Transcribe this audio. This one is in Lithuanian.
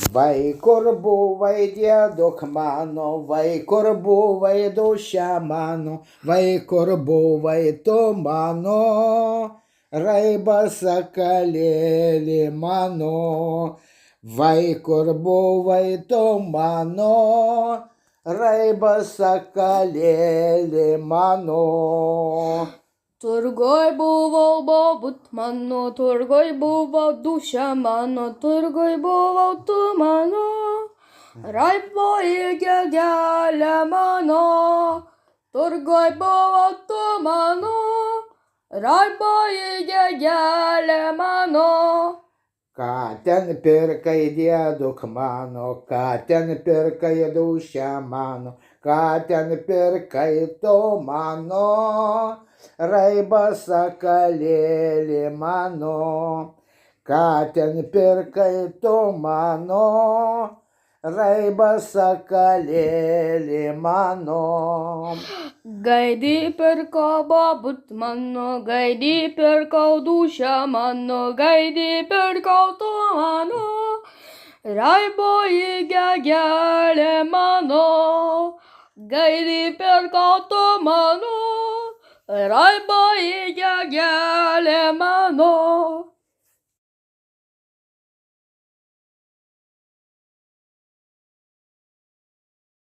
Vai kur buvai dėduk mano, vai kur buvai duše mano, vai kur buvai tu mano, raibas sakalėlį mano, vai kur buvai tu mano, raibas sakalėlį mano. Turgoj buvau būt mano, turgoj buvau duša mano, turgoj buvau tu mano, raiboji gegelė mano, turgoj buvau tu mano, raiboji gegelė mano. Ką ten pirkai dėduk mano, ką ten pirkai duše mano, ką ten pirkai tu mano, raibas sakalėlį mano, ką ten pirkai tu mano, raibas sakalėlį mano. Gaidį pirkau būt mano, gaidį pirkau dušę mano, gaidį pirkau tu mano, raiboji gegelė mano, gaidį pirkau tu mano, raiboji gegelė mano.